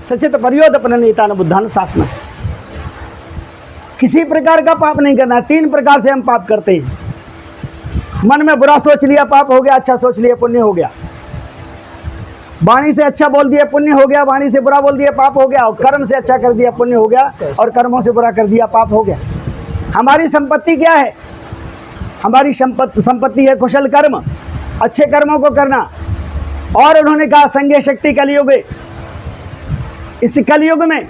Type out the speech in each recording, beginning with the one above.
सचित पर्योदपननीतान बुद्धानुशासन। किसी प्रकार का पाप नहीं करना। 3 प्रकार से हम पाप करते हैं। मन में बुरा सोच लिया पाप हो गया, अच्छा सोच लिया पुण्य हो गया। वाणी से अच्छा बोल दिया पुण्य हो गया, वाणी से बुरा बोल दिया पाप हो गया। और कर्म से अच्छा कर दिया पुण्य हो गया, और कर्मों से बुरा कर दिया पाप हो गया। हमारी संपत्ति क्या है? हमारी संपत्ति है कुशल कर्म, अच्छे कर्मों को करना। और उन्होंने कहा संघे शक्ति कलयुग। इस कलयुग में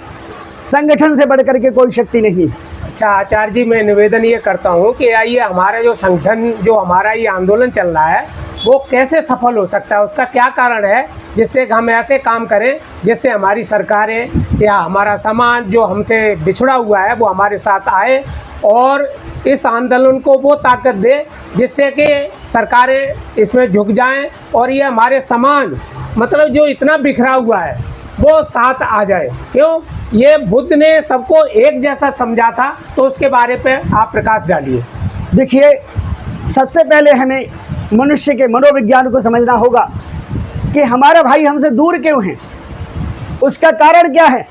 संगठन से बढ़कर के कोई शक्ति नहीं। अच्छा आचार्य जी, मैं निवेदन ये करता हूँ कि आइए हमारा जो संगठन, जो हमारा ये आंदोलन चल रहा है, वो कैसे सफल हो सकता है? उसका क्या कारण है जिससे हम ऐसे काम करें जिससे हमारी सरकारें या हमारा समाज जो हमसे बिछड़ा हुआ है वो हमारे साथ आए और इस आंदोलन को वो ताकत दे जिससे कि सरकारें इसमें झुक जाएं और ये हमारे समाज मतलब जो इतना बिखरा हुआ है वो साथ आ जाए। क्यों? ये बुद्ध ने सबको एक जैसा समझा था, तो उसके बारे पे आप प्रकाश डालिए। देखिए, सबसे पहले हमें मनुष्य के मनोविज्ञान को समझना होगा कि हमारा भाई हमसे दूर क्यों है, उसका कारण क्या है।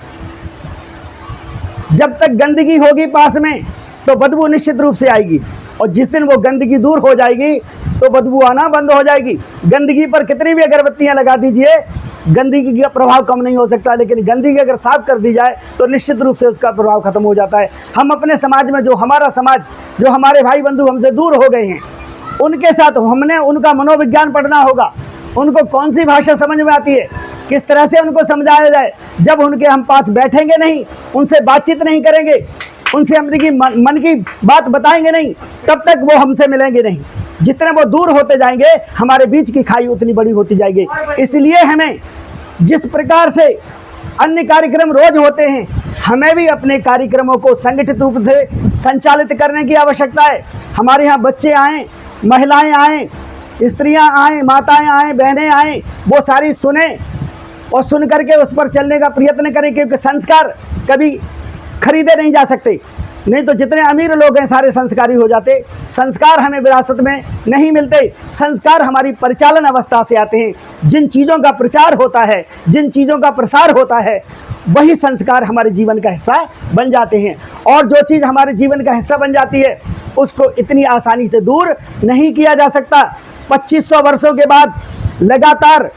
जब तक गंदगी होगी पास में तो बदबू निश्चित रूप से आएगी, और जिस दिन वो गंदगी दूर हो जाएगी तो बदबू आना बंद हो जाएगी। गंदगी पर कितनी भी अगरबत्तियां लगा दीजिए, गंदगी का प्रभाव कम नहीं हो सकता, लेकिन गंदगी अगर साफ कर दी जाए तो निश्चित रूप से उसका प्रभाव खत्म हो जाता है। हम अपने समाज में, जो हमारा समाज, जो हमारे भाई बंधु हमसे दूर हो गए हैं, उनके साथ हमने उनका मनोविज्ञान पढ़ना होगा। उनको कौन सी भाषा समझ में आती है, किस तरह से उनको समझाया जाए। जब उनके हम पास बैठेंगे नहीं, उनसे बातचीत नहीं करेंगे, उनसे अपनी मन की बात बताएंगे नहीं, तब तक वो हमसे मिलेंगे नहीं। जितने वो दूर होते जाएंगे हमारे बीच की खाई उतनी बड़ी होती जाएगी। इसलिए हमें जिस प्रकार से अन्य कार्यक्रम रोज होते हैं, हमें भी अपने कार्यक्रमों को संगठित रूप से संचालित करने की आवश्यकता है। हमारे यहाँ बच्चे आएँ, महिलाएं आएँ, स्त्रियां आएँ, माताएं आएँ, बहनें आएँ, वो सारी सुने और सुन करके उस पर चलने का प्रयत्न करें, क्योंकि संस्कार कभी खरीदे नहीं जा सकते। नहीं तो जितने अमीर लोग हैं सारे संस्कारी हो जाते। संस्कार हमें विरासत में नहीं मिलते। संस्कार हमारी परिचालन अवस्था से आते हैं। जिन चीज़ों का प्रचार होता है, जिन चीज़ों का प्रसार होता है, वही संस्कार हमारे जीवन का हिस्सा बन जाते हैं। और जो चीज़ हमारे जीवन का हिस्सा बन जाती है उसको इतनी आसानी से दूर नहीं किया जा सकता। 2500 वर्षों के बाद लगातार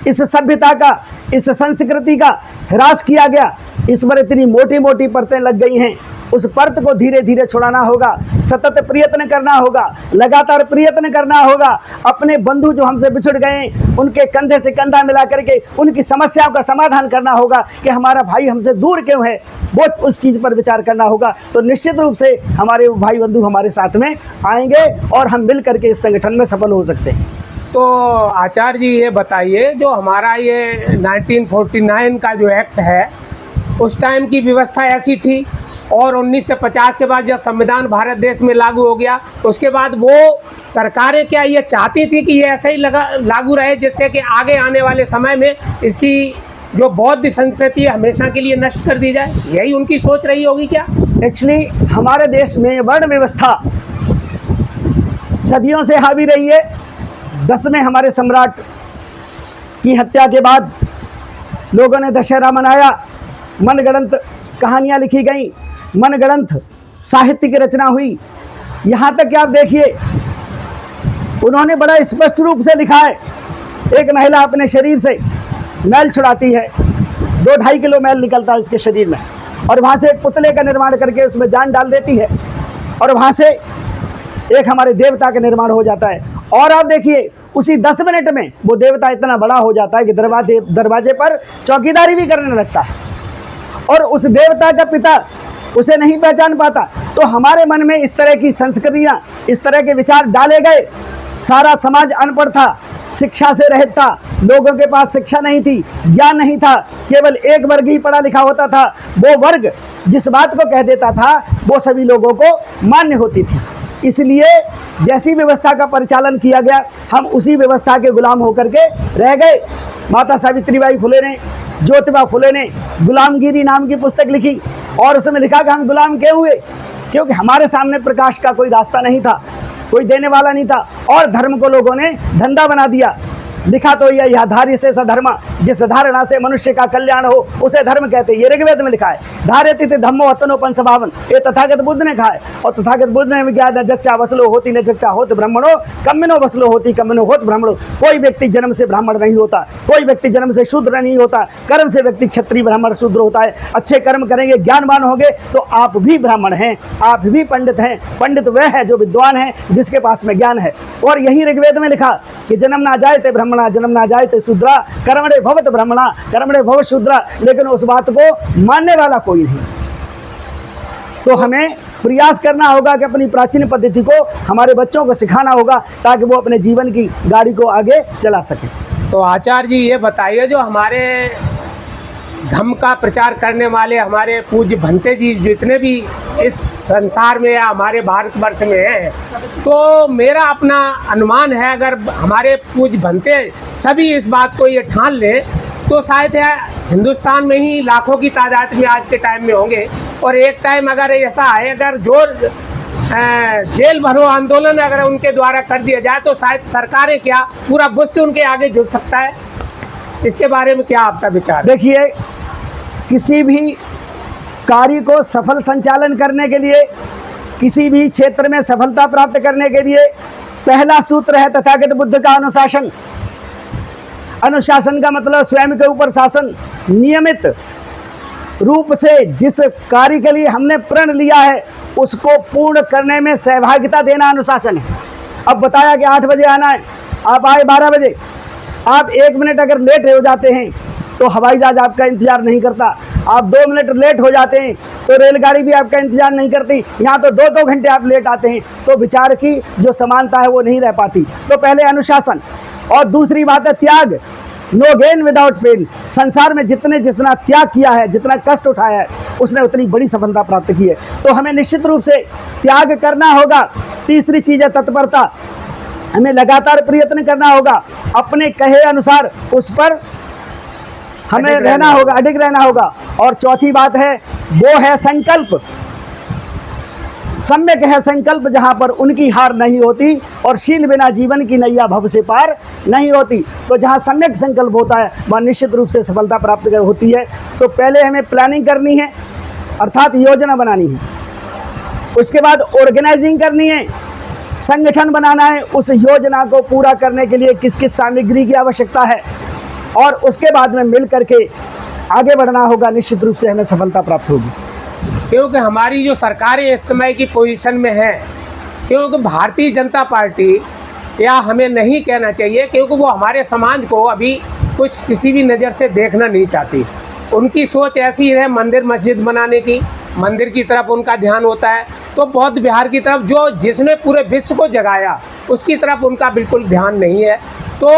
इस सभ्यता का, इस संस्कृति का ह्रास किया गया। इस पर इतनी मोटी मोटी परतें लग गई हैं। उस परत को धीरे धीरे छुड़ाना होगा, सतत प्रयत्न करना होगा, लगातार प्रयत्न करना होगा। अपने बंधु जो हमसे बिछुड़ गए उनके कंधे से कंधा मिला करके उनकी समस्याओं का समाधान करना होगा कि हमारा भाई हमसे दूर क्यों है, वो उस चीज़ पर विचार करना होगा। तो निश्चित रूप से हमारे भाई बंधु हमारे साथ में आएंगे और हम मिल करके इस संगठन में सफल हो सकते हैं। तो आचार्य जी ये बताइए, जो हमारा ये 1949 का जो एक्ट है, उस टाइम की व्यवस्था ऐसी थी, और 1950 के बाद जब संविधान भारत देश में लागू हो गया, उसके बाद वो सरकारें क्या ये चाहती थी कि ये ऐसे ही लागू रहे, जिससे कि आगे आने वाले समय में इसकी जो बौद्ध संस्कृति है हमेशा के लिए नष्ट कर दी जाए? यही उनकी सोच रही होगी क्या? एक्चुअली हमारे देश में वर्ण व्यवस्था सदियों से हावी रही है। 10वें हमारे सम्राट की हत्या के बाद लोगों ने दशहरा मनाया, मनगढ़ंत कहानियाँ लिखी गई, मनगढ़ंत साहित्य की रचना हुई। यहाँ तक कि आप देखिए, उन्होंने बड़ा स्पष्ट रूप से लिखा है, एक महिला अपने शरीर से मैल छुड़ाती है, 2-2.5 किलो मैल निकलता है उसके शरीर में, और वहाँ से एक पुतले का निर्माण करके उसमें जान डाल देती है, और वहाँ से एक हमारे देवता का निर्माण हो जाता है। और आप देखिए, उसी 10 मिनट में वो देवता इतना बड़ा हो जाता है कि दरवाजे पर चौकीदारी भी करने लगता है, और उस देवता का पिता उसे नहीं पहचान पाता। तो हमारे मन में इस तरह की संस्कृतियाँ, इस तरह के विचार डाले गए। सारा समाज अनपढ़ था, शिक्षा से रहित था, लोगों के पास शिक्षा नहीं थी, ज्ञान नहीं था, केवल एक वर्ग ही पढ़ा लिखा होता था। वो वर्ग जिस बात को कह देता था वो सभी लोगों को मान्य होती थी। इसलिए जैसी व्यवस्था का परिचालन किया गया, हम उसी व्यवस्था के गुलाम होकर के रह गए। माता सावित्रीबाई फुले ने, ज्योतिबा फुले ने गुलामगिरी नाम की पुस्तक लिखी, और उसमें लिखा कि हम गुलाम क्यों हुए, क्योंकि हमारे सामने प्रकाश का कोई रास्ता नहीं था, कोई देने वाला नहीं था, और धर्म को लोगों ने धंधा बना दिया। लिखा तो यह धार्य से धर्म, जिस धारणा से मनुष्य का कल्याण हो उसे धर्म कहते हैं। ये ऋग्वेद में लिखा है। धार्यति ते धम्मो अतनोपन स्वभावन, ये तथागत बुद्ध ने कहा है। और तथागत बुद्ध ने क्या, न जच्चा वसलो होती न जच्चा होत ब्राह्मणो, कम्मिनो वसलो होती कम्मिनो होत ब्राह्मणो। कोई व्यक्ति जन्म से ब्राह्मण नहीं होता, कोई व्यक्ति जन्म से शूद्र नहीं होता, कर्म से व्यक्ति क्षत्रिय ब्राह्मण शूद्र होता है। अच्छे कर्म करेंगे, ज्ञानवान होंगे तो आप भी ब्राह्मण हैं, आप भी पंडित हैं। पंडित वह है जो विद्वान है, जिसके पास में ज्ञान है। और यही ऋग्वेद में लिखा कि जन्म ना जायते ब्राह्मणा, जन्म ना जायते शूद्रा, कर्मणे भवत ब्राह्मणा, कर्मणे भवत शूद्रा। लेकिन उस बात को मानने वाला कोई नहीं। तो हमें प्रयास करना होगा कि अपनी प्राचीन पद्धति को हमारे बच्चों को सिखाना होगा, ताकि वो अपने जीवन की गाड़ी को आगे चला सके। तो आचार्य जी ये बताइए, जो हमारे धम्म का प्रचार करने वाले हमारे पूज्य भंते जी जितने भी इस संसार में या हमारे भारतवर्ष में हैं, तो मेरा अपना अनुमान है, अगर हमारे पूज्य भंते सभी इस बात को ये ठान लें तो शायद हिंदुस्तान में ही लाखों की तादाद में आज के टाइम में होंगे। और एक टाइम अगर ऐसा है, अगर जो जेल भरो आंदोलन अगर उनके द्वारा कर दिया जाए तो शायद सरकारें क्या, पूरा विश्व उनके आगे झुक सकता है। इसके बारे में क्या आपका विचार? देखिए, किसी भी कार्य को सफल संचालन करने के लिए, किसी भी क्षेत्र में सफलता प्राप्त करने के लिए पहला सूत्र है तथागत बुद्ध का अनुशासन। अनुशासन का मतलब स्वयं के ऊपर शासन। नियमित रूप से जिस कार्य के लिए हमने प्रण लिया है उसको पूर्ण करने में सहभागिता देना अनुशासन है। अब बताया कि 8 बजे आना है, आप आए 12 बजे। आप 1 मिनट अगर लेट हो जाते हैं तो हवाई जहाज आपका इंतजार नहीं करता। आप 2 मिनट लेट हो जाते हैं तो रेलगाड़ी भी आपका इंतजार नहीं करती। यहाँ तो 2-2 घंटे आप लेट आते हैं, तो विचार की जो समानता है वो नहीं रह पाती। तो पहले अनुशासन, और दूसरी बात है त्याग। No gain without pain. संसार में जितना त्याग किया है, जितना कष्ट उठाया है, उसने उतनी बड़ी सफलता प्राप्त की है। तो हमें निश्चित रूप से त्याग करना होगा। तीसरी चीज़ है तत्परता। हमें लगातार प्रयत्न करना होगा, अपने कहे अनुसार उस पर हमें रहना होगा, अडिग रहना होगा। और चौथी बात है वो है संकल्प। सम्यक है संकल्प, जहाँ पर उनकी हार नहीं होती, और शील बिना जीवन की नैया भव से पार नहीं होती। तो जहाँ सम्यक संकल्प होता है वहाँ निश्चित रूप से सफलता प्राप्त होती है। तो पहले हमें प्लानिंग करनी है, अर्थात योजना बनानी है। उसके बाद ऑर्गेनाइजिंग करनी है, संगठन बनाना है। उस योजना को पूरा करने के लिए किस किस सामग्री की आवश्यकता है, और उसके बाद में मिल करके आगे बढ़ना होगा। निश्चित रूप से हमें सफलता प्राप्त होगी। क्योंकि हमारी जो सरकारें इस समय की पोजीशन में है, क्योंकि भारतीय जनता पार्टी, या हमें नहीं कहना चाहिए, क्योंकि वो हमारे समाज को अभी कुछ किसी भी नज़र से देखना नहीं चाहती। उनकी सोच ऐसी है मंदिर मस्जिद बनाने की, मंदिर की तरफ उनका ध्यान होता है। तो बौद्ध विहार की तरफ, जो जिसने पूरे विश्व को जगाया, उसकी तरफ उनका बिल्कुल ध्यान नहीं है। तो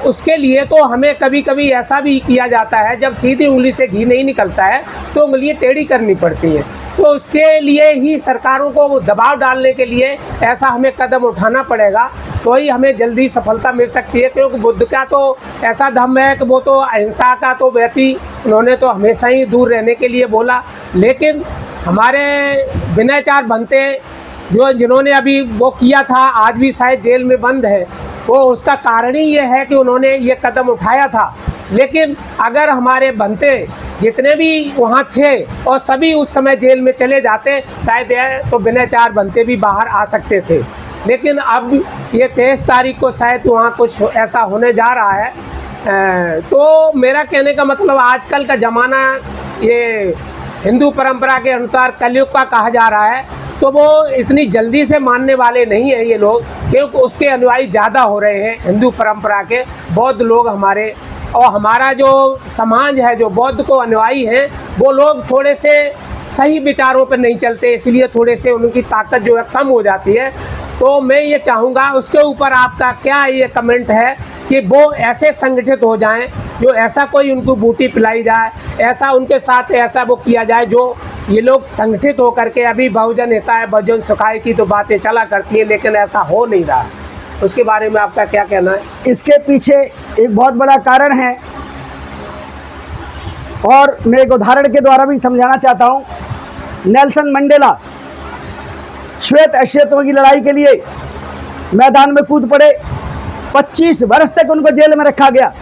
उसके लिए तो हमें कभी कभी ऐसा भी किया जाता है, जब सीधी उंगली से घी नहीं निकलता है तो उंगलियां टेढ़ी करनी पड़ती हैं। तो उसके लिए ही सरकारों को दबाव डालने के लिए ऐसा हमें कदम उठाना पड़ेगा, तो ही हमें जल्दी सफलता मिल सकती है। क्योंकि बुद्ध का तो ऐसा धम्म है कि वो तो अहिंसा का तो व्यक्ति, उन्होंने तो हमेशा ही दूर रहने के लिए बोला। लेकिन हमारे विनयचार भंते जिन्होंने अभी वो किया था, आज भी शायद जेल में बंद है, वो उसका कारण ही ये है कि उन्होंने ये कदम उठाया था। लेकिन अगर हमारे भंते जितने भी वहाँ थे और सभी उस समय जेल में चले जाते, शायद तो विनयचार भंते भी बाहर आ सकते थे। लेकिन अब ये 23 तारीख को शायद वहाँ कुछ ऐसा होने जा रहा है। तो मेरा कहने का मतलब, आजकल का ज़माना ये हिंदू परंपरा के अनुसार कलयुग का कहा जा रहा है, तो वो इतनी जल्दी से मानने वाले नहीं हैं ये लोग, क्योंकि उसके अनुयायी ज़्यादा हो रहे हैं हिंदू परंपरा के बौद्ध लोग हमारे। और हमारा जो समाज है, जो बौद्ध को अनुयायी हैं, वो लोग थोड़े से सही विचारों पर नहीं चलते, इसलिए थोड़े से उनकी ताकत जो है कम हो जाती है। तो मैं ये चाहूँगा, उसके ऊपर आपका क्या ये कमेंट है कि वो ऐसे संगठित हो जाएं, जो ऐसा कोई उनको बूटी पिलाई जाए, ऐसा उनके साथ ऐसा वो किया जाए, जो ये लोग संगठित हो करके, अभी बहुजन हिताय है, बहुजन सुखाय की तो बातें चला करती हैं, लेकिन ऐसा हो नहीं रहा। उसके बारे में आपका क्या कहना है? इसके पीछे एक बहुत बड़ा कारण है, और मैं एक उदाहरण के द्वारा भी समझाना चाहता हूँ। नेल्सन मंडेला श्वेत अश्वेतों की लड़ाई के लिए मैदान में कूद पड़े, 25 वर्ष तक उनको जेल में रखा गया।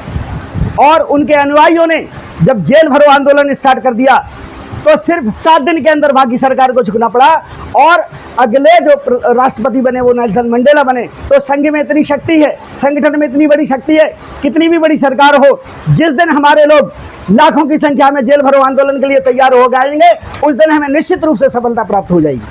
और उनके अनुयायियों ने जब जेल भरो आंदोलन स्टार्ट कर दिया तो सिर्फ 7 दिन के अंदर बाकी सरकार को झुकना पड़ा। और अगले जो राष्ट्रपति बने वो नेल्सन मंडेला बने। तो संघ में इतनी शक्ति है, संगठन में इतनी बड़ी शक्ति है, कितनी भी बड़ी सरकार हो, जिस दिन हमारे लोग लाखों की संख्या में जेल भरो आंदोलन के लिए तैयार हो जाएंगे, उस दिन हमें निश्चित रूप से सफलता प्राप्त हो जाएगी।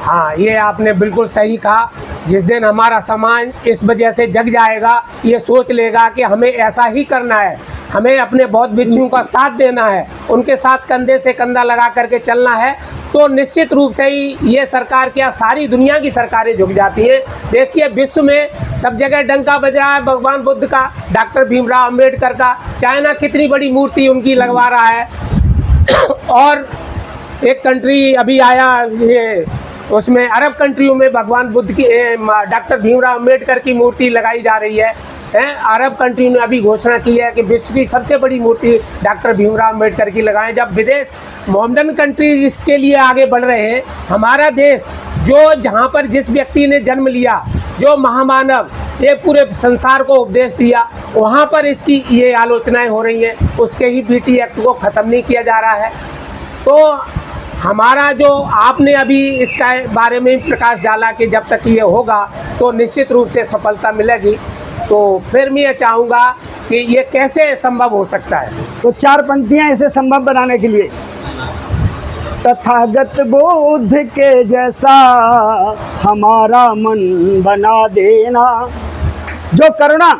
हाँ, ये आपने बिल्कुल सही कहा। जिस दिन हमारा समाज इस वजह से जग जाएगा, ये सोच लेगा कि हमें ऐसा ही करना है, हमें अपने बौद्ध भिक्षुओं का साथ देना है, उनके साथ कंधे से कंधा लगा करके चलना है, तो निश्चित रूप से ही ये सरकार क्या सारी दुनिया की सरकारें झुक जाती हैं। देखिए विश्व में सब जगह डंका बज रहा है भगवान बुद्ध का, डॉक्टर भीमराव अम्बेडकर का। चाइना कितनी बड़ी मूर्ति उनकी लगवा रहा है। और एक कंट्री अभी आया, ये उसमें अरब कंट्रियों में भगवान बुद्ध की डॉक्टर भीमराव अम्बेडकर की मूर्ति लगाई जा रही है। अरब कंट्री ने अभी घोषणा की है कि विश्व की सबसे बड़ी मूर्ति डॉक्टर भीमराव अम्बेडकर की लगाएं। जब विदेश मोहम्मदन कंट्रीज इसके लिए आगे बढ़ रहे हैं, हमारा देश जो जहाँ पर जिस व्यक्ति ने जन्म लिया, जो महामानव एक पूरे संसार को उपदेश दिया, वहाँ पर इसकी ये आलोचनाएं हो रही हैं। उसके ही बीटी एक्ट को ख़त्म नहीं किया जा रहा है। तो हमारा जो आपने अभी इसका बारे में प्रकाश डाला कि जब तक ये होगा तो निश्चित रूप से सफलता मिलेगी, तो फिर मैं ये चाहूँगा कि ये कैसे संभव हो सकता है। तो 4 पंक्तियाँ इसे संभव बनाने के लिए। तथागत बुद्ध के जैसा हमारा मन बना देना। जो करुणा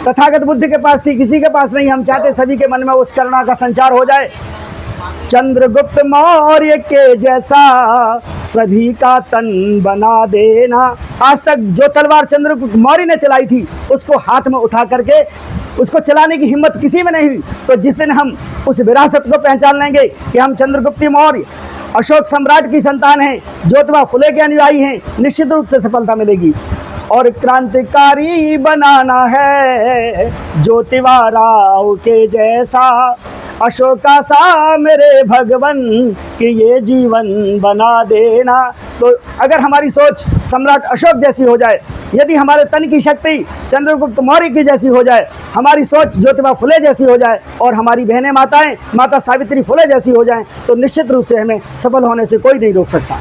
तथागत बुद्ध के पास थी, किसी के पास नहीं, हम चाहते सभी के मन में उस करुणा का संचार हो जाए। चंद्रगुप्त मौर्य के जैसा सभी का तन बना देना। आज तक जो तलवार चंद्रगुप्त मौर्य ने चलाई थी, उसको हाथ में उठा करके उसको चलाने की हिम्मत किसी में नहीं हुई। तो जिस दिन हम उस विरासत को पहचान लेंगे कि हम चंद्रगुप्त मौर्य अशोक सम्राट की संतान हैं, ज्योतिबा फुले के अनुयायी हैं, निश्चित रूप से सफलता मिलेगी। और क्रांतिकारी बनाना है ज्योतिबा राव के जैसा, अशोका सा मेरे भगवन कि ये जीवन बना देना। तो अगर हमारी सोच सम्राट अशोक जैसी हो जाए, यदि हमारे तन की शक्ति चंद्रगुप्त मौर्य की जैसी हो जाए, हमारी सोच ज्योतिबा फुले जैसी हो जाए, और हमारी बहनें माताएं माता सावित्री फुले जैसी हो जाएं, तो निश्चित रूप से हमें सफल होने से कोई नहीं रोक सकता।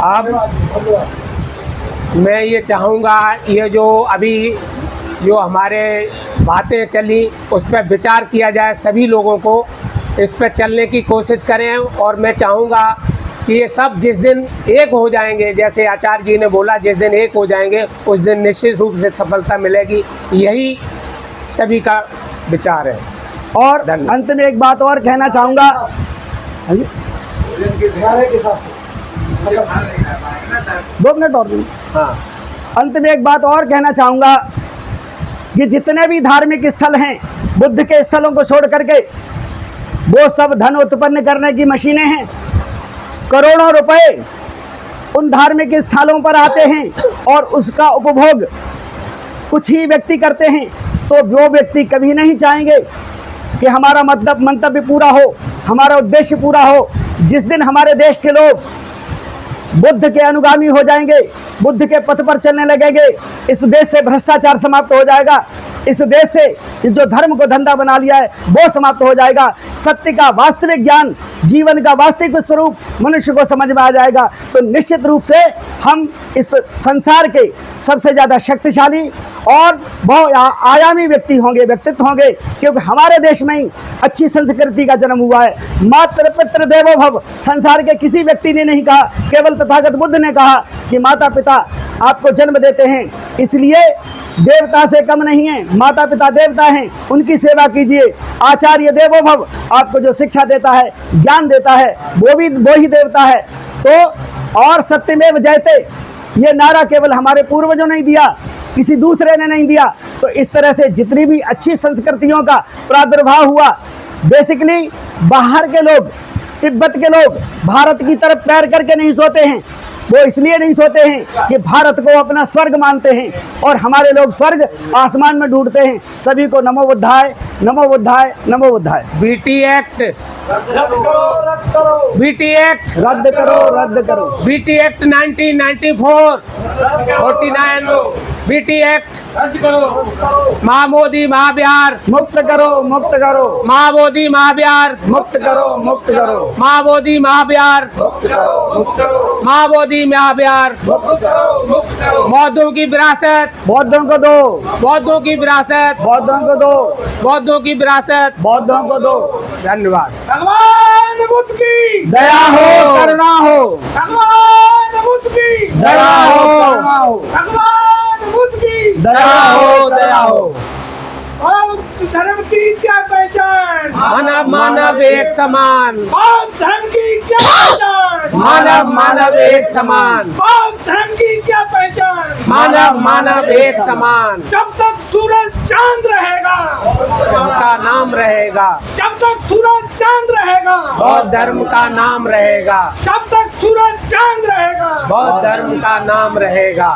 अब मैं ये चाहूँगा, ये जो अभी जो हमारे बातें चली उस पर विचार किया जाए, सभी लोगों को इस पर चलने की कोशिश करें। और मैं चाहूँगा कि ये सब जिस दिन एक हो जाएंगे, जैसे आचार्य जी ने बोला, जिस दिन एक हो जाएंगे उस दिन निश्चित रूप से सफलता मिलेगी। यही सभी का विचार है। और अंत में एक बात और कहना चाहूँगा, 2 मिनट और। हाँ, अंत में एक बात और कहना चाहूँगा कि जितने भी धार्मिक स्थल हैं, बुद्ध के स्थलों को छोड़ करके, वो सब धन उत्पन्न करने की मशीनें हैं। करोड़ों रुपए उन धार्मिक स्थलों पर आते हैं और उसका उपभोग कुछ ही व्यक्ति करते हैं। तो वो व्यक्ति कभी नहीं चाहेंगे कि हमारा मतलब मंतव्य पूरा हो, हमारा उद्देश्य पूरा हो। जिस दिन हमारे देश के लोग बुद्ध के अनुगामी हो जाएंगे, बुद्ध के पथ पर चलने लगेंगे, इस देश से भ्रष्टाचार समाप्त हो जाएगा। इस देश से जो धर्म को धंधा बना लिया है वो समाप्त हो जाएगा। सत्य का वास्तविक ज्ञान, जीवन का वास्तविक स्वरूप मनुष्य को समझ में आ जाएगा। तो निश्चित रूप से हम इस संसार के सबसे ज़्यादा शक्तिशाली और बहु आयामी व्यक्ति होंगे, व्यक्तित्व होंगे, क्योंकि हमारे देश में ही अच्छी संस्कृति का जन्म हुआ है। मातृ पितृ देवो भव, संसार के किसी व्यक्ति ने नहीं कहा, केवल तथागत बुद्ध ने कहा कि माता पिता आपको जन्म देते हैं, इसलिए देवता से कम नहीं है, माता पिता देवता हैं, उनकी सेवा कीजिए। आचार्य देवो भव, आपको जो शिक्षा देता है, ज्ञान देता है, वो ही देवता है। तो और सत्यमेव जयते, ये नारा केवल हमारे पूर्वजों ने दिया, किसी दूसरे ने नहीं दिया। तो इस तरह से जितनी भी अच्छी संस्कृतियों का प्रादुर्भाव हुआ, बेसिकली बाहर के लोग, तिब्बत के लोग भारत की तरफ पैर करके नहीं सोते हैं। वो इसलिए नहीं सोते हैं कि भारत को अपना स्वर्ग मानते हैं, और हमारे लोग स्वर्ग आसमान में ढूंढते हैं। सभी को नमो बुद्धाय, नमो बुद्धाय, नमो बुद्धाय। बीटी एक्ट बीटी एक्ट रद्द करो बीटी एक्ट 1994 49 बीटी एक्ट महामोदी महाबिहार मुक्त करो महाबोधि महाबिहार मुक्त करो महाबोधि महाबिहार महाबोधि महाबिहार बौद्धों की विरासत बौद्धों को दो बौद्धों की विरासत बौद्धों को दो बौद्धों की विरासत बौद्धों को दो धन्यवाद भगवान बुद्ध की दया हो करुणा हो भगवान बुद्ध की दया हो करुणा हो भगवान बुद्ध की दया हो बौद्ध धर्म की क्या पहचान मानव एक समान बौद्ध धर्म की क्या पहचान मानव एक समान बौद्ध धर्म की क्या पहचान मानव एक समान जब तक सूरज चांद रहेगा उनका नाम रहेगा जब तक सूरज चांद रहेगा बौद्ध धर्म का नाम रहेगा जब तक सूरज चांद रहेगा बौद्ध धर्म का नाम रहेगा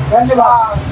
धन्यवाद